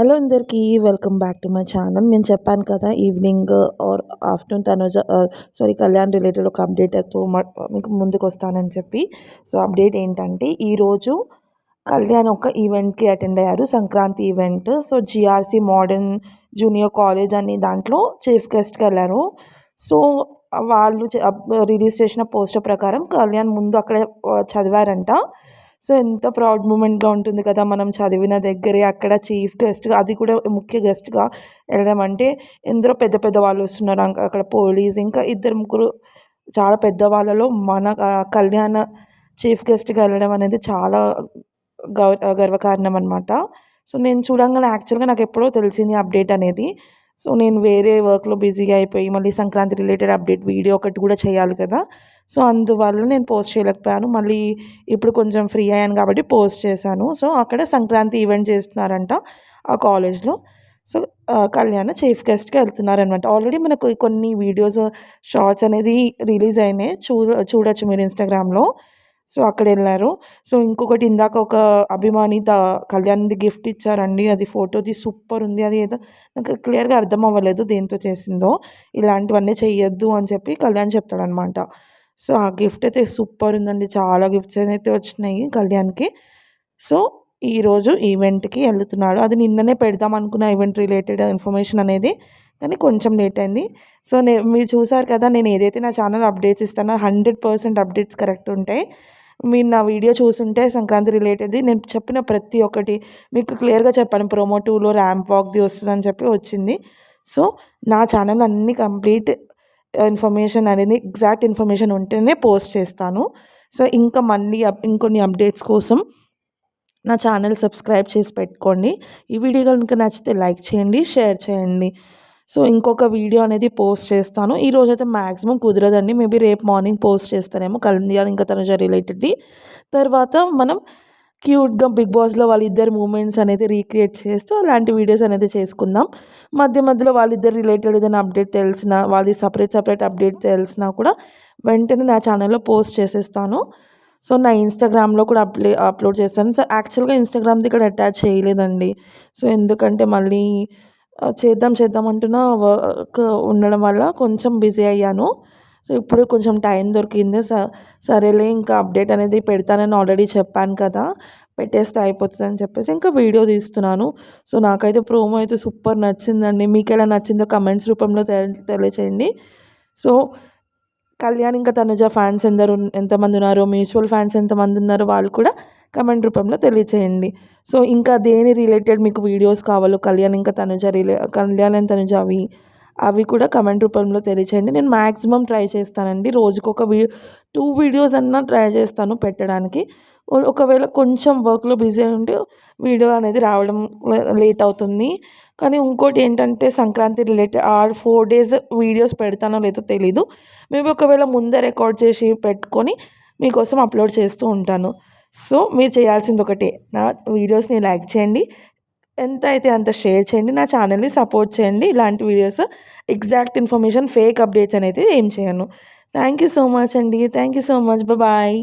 Hello అందరికీ welcome back to my channel. నేను చెప్పాను కదా evening or afternoon Tanuja Kalyan related ఒక అప్డేట్తో మీకు ముందుకు వస్తానని చెప్పి. సో అప్డేట్ ఏంటంటే ఈరోజు కళ్యాణ్ ఒక ఈవెంట్కి అటెండ్ అయ్యారు, Sankranti event. So GRC modern junior college అని దాంట్లో చీఫ్ గెస్ట్కి వెళ్ళారు. సో వాళ్ళు రిలీజ్ చేసిన పోస్టర్ ప్రకారం కళ్యాణ్ ముందు అక్కడ చదివారంట. సో ఎంత ప్రౌడ్ మూమెంట్గా ఉంటుంది కదా, మనం చదివిన దగ్గరే అక్కడ చీఫ్ గెస్ట్గా, అది కూడా ముఖ్య గెస్ట్గా వెళ్ళడం అంటే. ఎందరో పెద్ద పెద్ద వాళ్ళు వస్తున్నారు అక్కడ, పోలీస్ ఇంకా ఇద్దరు ముగ్గురు చాలా పెద్ద వాళ్ళలో మన కళ్యాణ చీఫ్ గెస్ట్గా వెళ్ళడం అనేది చాలా గర్వకారణం అనమాట. సో నేను చూడంగానే యాక్చువల్గా నాకు ఎప్పుడో తెలిసింది అప్డేట్ అనేది. సో నేను వేరే వర్క్లో బిజీగా అయిపోయి మళ్ళీ సంక్రాంతి రిలేటెడ్ అప్డేట్ వీడియో ఒకటి కూడా చేయాలి కదా. సో అందువల్ల నేను పోస్ట్ చేయలేకపోయాను. మళ్ళీ ఇప్పుడు కొంచెం ఫ్రీ అయ్యాను కాబట్టి పోస్ట్ చేశాను. సో అక్కడ సంక్రాంతి ఈవెంట్ చేస్తున్నారంట ఆ కాలేజ్లో. సో కళ్యాణ్ చీఫ్ గెస్ట్గా వెళ్తున్నారనమాట. ఆల్రెడీ మనకు కొన్ని వీడియోస్ షార్ట్స్ అనేది రిలీజ్ అయినాయి, చూడొచ్చు మీరు ఇన్స్టాగ్రామ్లో. సో అక్కడ వెళ్ళారు. సో ఇంకొకటి ఇందాక ఒక అభిమాని కళ్యాణ్ది గిఫ్ట్ ఇచ్చారండి, అది ఫోటోది సూపర్ ఉంది. అది ఏదో నాకు క్లియర్గా అర్థం అవ్వలేదు దేంతో చేసిందో. ఇలాంటివన్నీ చెయ్యొద్దు అని చెప్పి కళ్యాణ్ చెప్తాడనమాట. సో ఆ గిఫ్ట్ అయితే సూపర్ ఉందండి, చాలా గిఫ్ట్స్ అయితే వచ్చినాయి కళ్యాణ్కి. సో ఈరోజు ఈవెంట్కి వెళ్తున్నాడు. అది నిన్ననే పెడదాం అనుకున్న ఈవెంట్ రిలేటెడ్ ఇన్ఫర్మేషన్ అనేది, కానీ కొంచెం లేట్ అయింది. సో మీరు చూసారు కదా, నేను ఏదైతే నా ఛానల్ అప్డేట్స్ ఇస్తానో 100% అప్డేట్స్ కరెక్ట్ ఉంటాయి. మీరు నా వీడియో చూసుంటే సంక్రాంతి రిలేటెడ్ది నేను చెప్పిన ప్రతి ఒక్కటి మీకు క్లియర్గా చెప్పాను. ప్రోమో 2లో ర్యాంప్ వాక్ది వస్తుందని చెప్పి వచ్చింది. సో నా ఛానల్ అన్ని కంప్లీట్ ఇన్ఫర్మేషన్ అనేది, ఎగ్జాక్ట్ ఇన్ఫర్మేషన్ ఉంటేనే పోస్ట్ చేస్తాను. సో ఇంకా మళ్ళీ ఇంకొన్ని అప్డేట్స్ కోసం నా ఛానల్ సబ్స్క్రైబ్ చేసి పెట్టుకోండి. ఈ వీడియో కనుక నచ్చితే లైక్ చేయండి, షేర్ చేయండి. సో ఇంకొక వీడియో అనేది పోస్ట్ చేస్తాను. ఈరోజైతే మ్యాక్సిమం కుదరదండి, మేబీ రేపు మార్నింగ్ పోస్ట్ చేస్తానేమో కళ్యాణ్ ఇంకా తనుజ రిలేటెడ్ది. తర్వాత మనం క్యూట్గా బిగ్ బాస్లో వాళ్ళిద్దరు మూమెంట్స్ అనేది రీక్రియేట్ చేస్తూ అలాంటి వీడియోస్ అనేది చేసుకుందాం. మధ్య మధ్యలో వాళ్ళిద్దరు రిలేటెడ్ ఏదైనా అప్డేట్ తెలిసినా, వాళ్ళది సపరేట్ అప్డేట్ తెలిసినా కూడా వెంటనే నా ఛానల్లో పోస్ట్ చేసేస్తాను. సో నా ఇన్స్టాగ్రామ్లో కూడా అప్లోడ్ చేస్తాను. సో యాక్చువల్గా ఇన్స్టాగ్రామ్ది ఇక్కడ అటాచ్ చేయలేదండి. సో ఎందుకంటే మళ్ళీ చేద్దాం అంటున్నా వర్క్ ఉండడం వల్ల కొంచెం బిజీ అయ్యాను. సో ఇప్పుడు కొంచెం టైం దొరికింది. సరేలే ఇంకా అప్డేట్ అనేది పెడతానని ఆల్రెడీ చెప్పాను కదా, పెట్టేస్తే అయిపోతుంది అని చెప్పేసి ఇంకా వీడియో తీస్తున్నాను. సో నాకైతే ప్రోమో అయితే సూపర్ నచ్చిందండి. మీకు ఎలా నచ్చిందో కమెంట్స్ రూపంలో తెలియచేయండి. సో కళ్యాణ్ ఇంకా తనుజ ఫ్యాన్స్ ఎంతమంది ఉన్నారో, మ్యూచువల్ ఫ్యాన్స్ ఎంతమంది ఉన్నారో వాళ్ళు కూడా కమెంట్ రూపంలో తెలియచేయండి. సో ఇంకా దేని రిలేటెడ్ మీకు వీడియోస్ కావాలో కళ్యాణ్ ఇంకా తనుజ కళ్యాణ్ అండ్ తనుజ అవి కూడా కమెంట్ రూపంలో తెలియచేయండి. నేను మ్యాక్సిమం ట్రై చేస్తానండి, రోజుకొక 2 వీడియోస్ అన్నా ట్రై చేస్తాను పెట్టడానికి. ఒకవేళ కొంచెం వర్క్లో బిజీ ఉంటే వీడియో అనేది రావడం లేట్ అవుతుంది. కానీ ఇంకోటి ఏంటంటే సంక్రాంతి రిలేటెడ్ 4 డేస్ వీడియోస్ పెడతానో లేదో తెలీదు. మేబీ ఒకవేళ ముందే రికార్డ్ చేసి పెట్టుకొని మీకోసం అప్లోడ్ చేస్తూ ఉంటాను. సో మీరు చేయాల్సింది ఒకటే, నా వీడియోస్ని లైక్ చేయండి, ఎంత అయితే అంత షేర్ చేయండి, నా ఛానల్ని సపోర్ట్ చేయండి. ఇలాంటి videos exact information, fake updates అనేది ఏం చేయను. థ్యాంక్ యూ సో మచ్ అండి, thank you so much, bye.